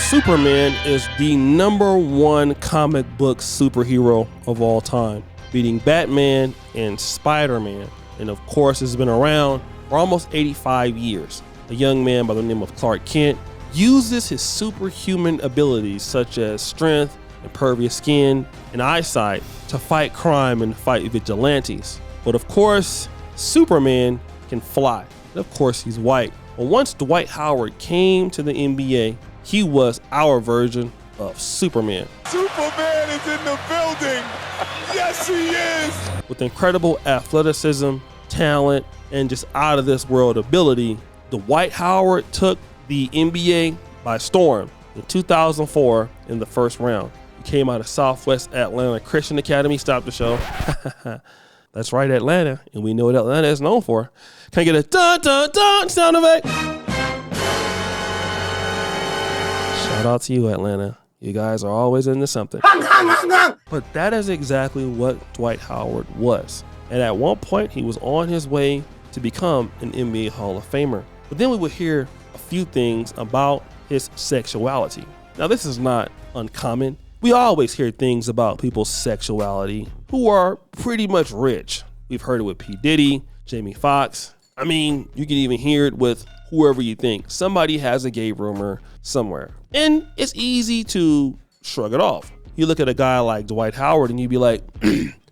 Superman is the #1 comic book superhero of all time, beating Batman and Spider-Man, and of course has been around for almost 85 years. A young man by the name of Clark Kent uses his superhuman abilities such as strength, impervious skin, and eyesight to fight crime and fight vigilantes. But of course, Superman can fly. And of course, he's white. Well, once Dwight Howard came to the NBA, he was our version of Superman. Superman is in the building. Yes, he is. With incredible athleticism, talent, and just out of this world ability, Dwight Howard took the NBA by storm in 2004 in the first round. He came out of Southwest Atlanta Christian Academy. Stop the show. That's right, Atlanta, and we know what Atlanta is known for. Can I get a dun dun dun sound effect? Shout out to you, Atlanta. You guys are always into something. But that is exactly what Dwight Howard was. And at one point, he was on his way to become an NBA Hall of Famer. But then we would hear a few things about his sexuality. Now, this is not uncommon. We always hear things about people's sexuality who are pretty much rich. We've heard it with P. Diddy, Jamie Foxx. I mean, you can even hear it with whoever you think. Somebody has a gay rumor somewhere. And it's easy to shrug it off. You look at a guy like Dwight Howard and you'd be like,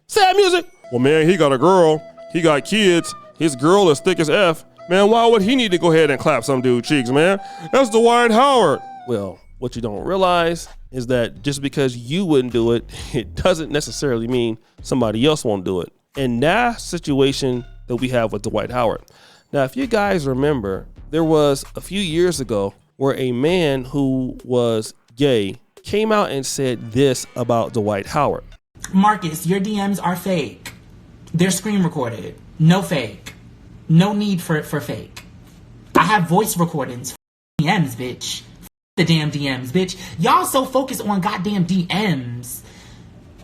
sad music. Well, man, he got a girl. He got kids. His girl is thick as F. Man, why would he need to go ahead and clap some dude's cheeks, man? That's Dwight Howard. Well, what you don't realize is that just because you wouldn't do it, it doesn't necessarily mean somebody else won't do it. And that situation that we have with Dwight Howard. Now, if you guys remember, there was a few years ago where a man who was gay came out and said this about Dwight Howard. Marcus, your DMs are fake. They're screen recorded. No fake. No need for fake. I have voice recordings. DMs, bitch. The damn DMs, bitch. Y'all so focused on goddamn DMs.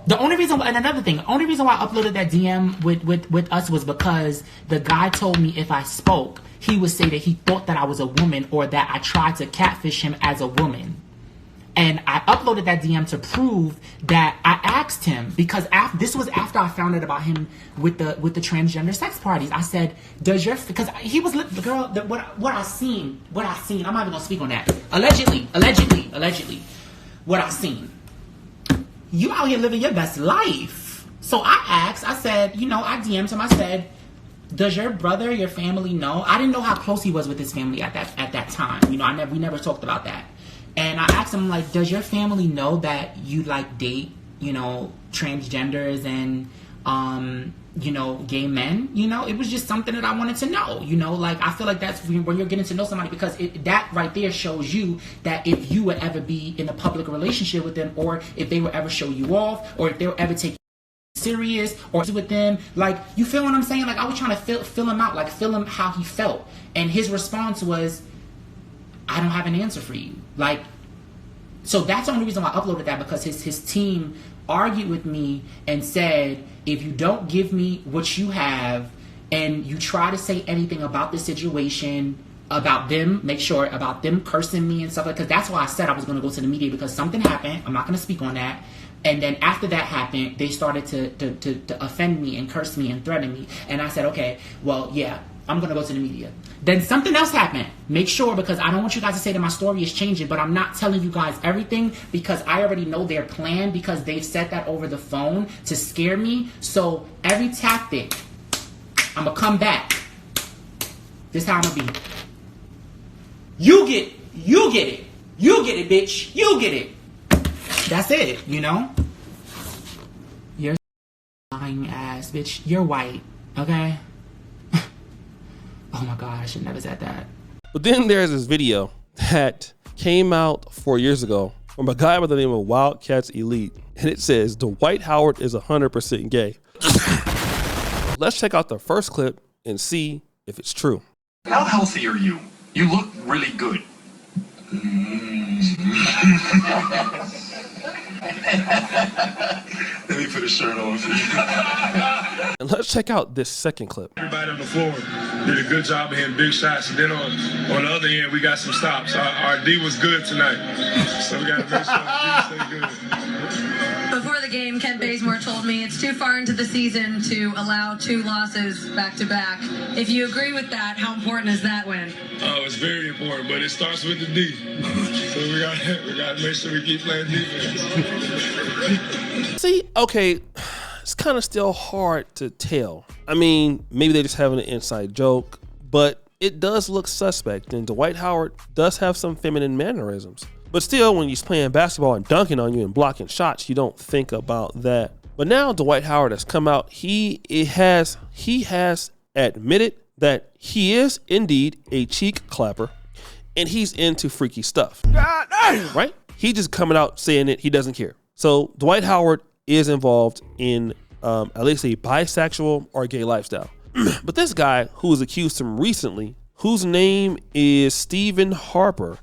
The only reason why, and another thing, the only reason why I uploaded that DM with us was because the guy told me if I spoke, he would say that he thought that I was a woman or that I tried to catfish him as a woman. And I uploaded that DM to prove that I asked him, because this was after I found out about him with the transgender sex parties. I said, does your, because he was the girl, what I seen, I'm not even gonna speak on that. Allegedly, what I seen. You out here living your best life. So I asked, I said, you know, I DM'd him, I said, does your brother, your family know? I didn't know how close he was with his family at that time. You know, we never talked about that. And I asked him, like, does your family know that you, like, date, you know, transgenders and, you know, gay men? You know, it was just something that I wanted to know. You know, like, I feel like that's when you're getting to know somebody, because that right there shows you that if you would ever be in a public relationship with them, or if they would ever show you off, or if they would ever take you serious or with them, like, you feel what I'm saying? Like, I was trying to feel him out, like, feel him how he felt. And his response was, I don't have an answer for you. Like, so that's the only reason why I uploaded that, because his team argued with me and said, if you don't give me what you have and you try to say anything about the situation, about them, make sure about them cursing me and stuff like that, because that's why I said I was going to go to the media, because something happened. I'm not going to speak on that. And then after that happened, they started to offend me and curse me and threaten me. And I said, okay, well, yeah, I'm going to go to the media. Then something else happened. Make sure, because I don't want you guys to say that my story is changing, but I'm not telling you guys everything, because I already know their plan, because they've said that over the phone to scare me. So every tactic, I'm going to come back. This is how I'm going to be. You get it. You get it, bitch. You get it. That's it, you know? You're lying ass, bitch. You're white, okay? Oh my God, I should never said that. But then there's this video that came out 4 years ago from a guy by the name of Wildcats Elite. And it says, Dwight Howard is 100% gay. Let's check out the first clip and see if it's true. How healthy are you? You look really good. Let me wait for the shirt off. And let's check out this second clip. Everybody on the floor did a good job of hitting big shots. And then on the other end, we got some stops. Our D was good tonight. So we got to make sure our D stay good. Before the game, Kent Bazemore told me it's too far into the season to allow 2 losses back to back. If you agree with that, how important is that win? Oh, it's very important, but it starts with the D. So we got to make sure we keep playing defense. See, okay, it's kind of still hard to tell. I mean, maybe they're just having an inside joke, but it does look suspect, and Dwight Howard does have some feminine mannerisms. But still, when he's playing basketball and dunking on you and blocking shots, you don't think about that. But now Dwight Howard has come out. He has admitted that he is indeed a cheek clapper, and he's into freaky stuff. Right? He just coming out saying it. He doesn't care. So Dwight Howard is involved in at least a bisexual or gay lifestyle. But this guy who was accused him recently, whose name is Stephen Harper.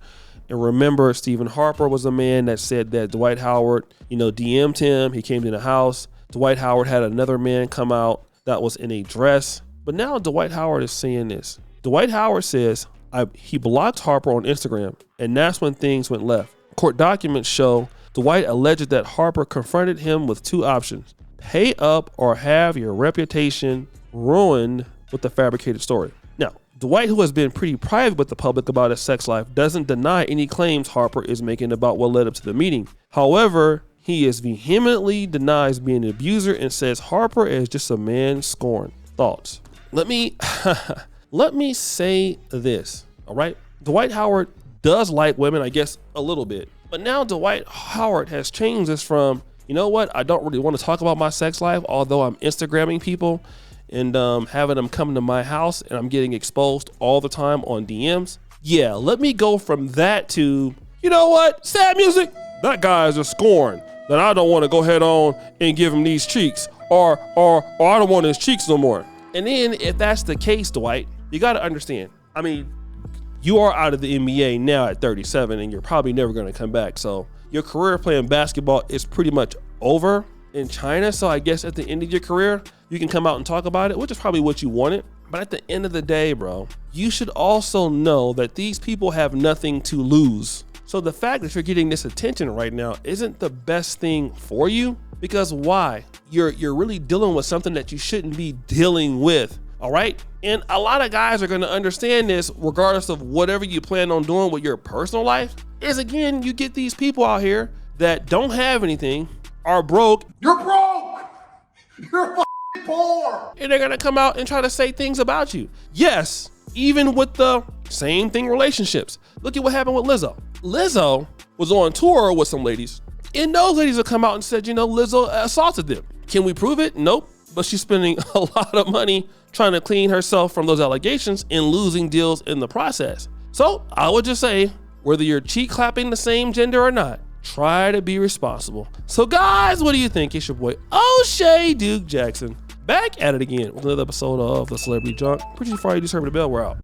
And remember, Stephen Harper was the man that said that Dwight Howard, DM'd him. He came to the house. Dwight Howard had another man come out that was in a dress. But now Dwight Howard is saying this. Dwight Howard says he blocked Harper on Instagram, and that's when things went left. Court documents show Dwight alleged that Harper confronted him with 2 options: pay up or have your reputation ruined with the fabricated story. Now, Dwight, who has been pretty private with the public about his sex life, doesn't deny any claims Harper is making about what led up to the meeting. However, he is vehemently denies being an abuser and says Harper is just a man scorned. Thoughts? Let me say this, all right? Dwight Howard does like women, I guess, a little bit. But now Dwight Howard has changed this from, you know what, I don't really want to talk about my sex life, although I'm Instagramming people and having them come to my house and I'm getting exposed all the time on DMs. Yeah, let me go from that to, you know what, sad music, that guy is a scorn. Then I don't want to go head on and give him these cheeks, or I don't want his cheeks no more. And then if that's the case, Dwight, you got to understand, I mean, you are out of the NBA now at 37 and you're probably never going to come back. So your career playing basketball is pretty much over in China. So I guess at the end of your career, you can come out and talk about it, which is probably what you wanted. But at the end of the day, bro, you should also know that these people have nothing to lose. So the fact that you're getting this attention right now isn't the best thing for you, because why? You're really dealing with something that you shouldn't be dealing with. All right. And a lot of guys are going to understand this regardless of whatever you plan on doing with your personal life. Is again, you get these people out here that don't have anything, are broke. You're broke! You're f***ing poor! And they're going to come out and try to say things about you. Yes, even with the same thing relationships. Look at what happened with Lizzo. Lizzo was on tour with some ladies, and those ladies have come out and said, Lizzo assaulted them. Can we prove it? Nope. But she's spending a lot of money trying to clean herself from those allegations and losing deals in the process. So I would just say, whether you're cheek clapping the same gender or not, try to be responsible. So guys, what do you think? It's your boy O'Shea Duke Jackson back at it again with another episode of The Celebrity Junk. Pretty far you just heard the bell. We're out.